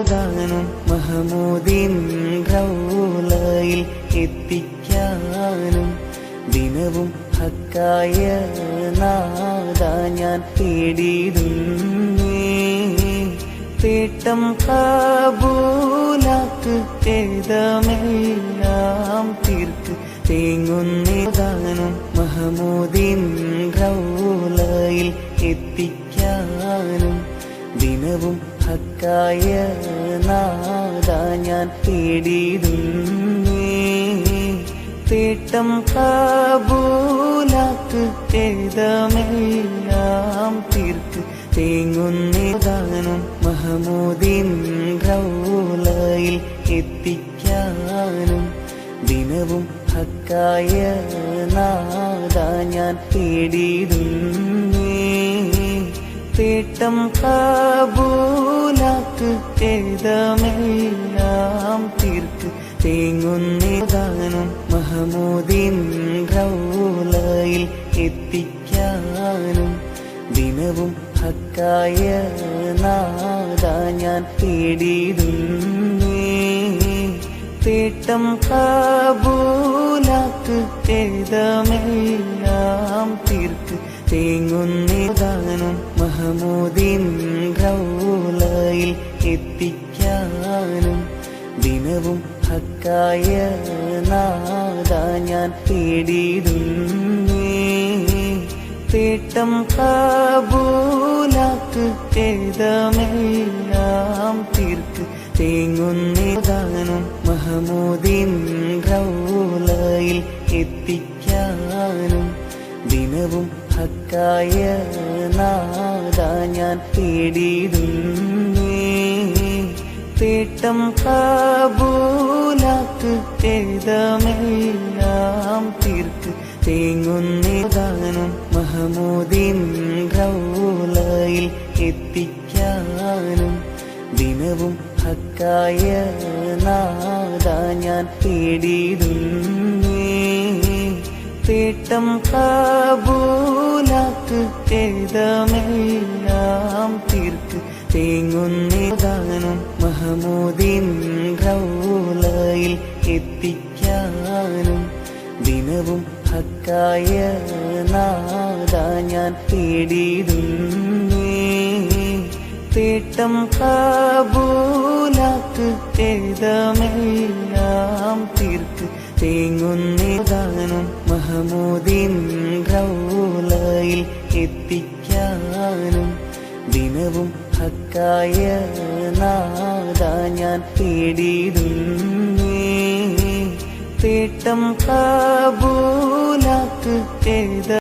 ഓതാനും മഹമൂദിൻ റൗളയിൽ എത്തിക്കാനും ദിനവും ഹക്കായ നാദ ഞാൻ തേടിയിടുന്നേ. തേട്ടം കാബൂലാക്ക് ഖേദമെല്ലാം തീർക്ക് തേങ്ങുന്നേതാനും മഹമൂദിൻ റൗളയിൽ എത്തിക്കാനും ദിനവും ഹക്കായ നാദ ഞാൻ തേടിയിടുന്നേ. തേട്ടം കാബൂലാക്ക് ഖേദമെല്ലാം തീർക്ക് തേങ്ങുന്നേതാനും മഹമൂദിൻ റൗളയിൽ എത്തിക്കാനും ദിനവും ഹക്കായ നാദ ഞാൻ തേടിയിടുന്നേ. തേട്ടം കാബൂലാക്ക് ഖേദമെല്ലാം തീർക്ക് തേങ്ങുന്നേതാനും മഹമൂദിൻ റൗളയിൽ എത്തിക്കാനും ദിനവും ഹക്കായ നാദ ഞാൻ തേടിയിടുന്നേ. തേട്ടം കാബൂലാക്ക് ഖേദമെല്ലാം തീർക്ക് തേങ്ങുന്നേതാനും മഹമൂദിൻ റൗളയിൽ എത്തിക്കാനും ദിനവും ഹക്കായ നാദ ഞാൻ തേടിയിടുന്നേ. തേട്ടം കാബൂലാക്ക് ഖേദമെല്ലാം തീർക്ക് തേങ്ങുന്നേതാനും മഹമൂദിൻ റൗളയിൽ എത്തിക്കാനും ദിനവും ഹക്കായ നാദ ഞാൻ തേടിയിടുന്നേ. തേട്ടം കാബൂലാക്ക് ഖേദമെല്ലാം തീർക്ക് തേങ്ങുന്നേതാനും മഹമൂദിൻ റൗളയിൽ എത്തിക്കാനും ദിനവും ഹക്കായ നാദ ഞാൻ തേടിയിടുന്നേ. തേട്ടം കാബൂലാക്ക് ഖേദമെല്ലാം തീർക്ക് തേങ്ങുന്നേതാനും മഹമൂദിൻ റൗളയിൽ എത്തിക്കാനും ദിനവും ഹക്കായ നാദ ഞാൻ തേടിയിടുന്നേ. തേട്ടം കാബൂലാക്ക് ഖേദമെല്ലാം തീർക്ക് തേങ്ങുന്നേതാനും മഹമൂദിൻ റൗളയിൽ എത്തിക്കാനും ദിനവും ഹക്കായ നാദ ഞാൻ തേടിയിടുന്നേ. തേട്ടം കാബൂലാക്ക് ഖേദ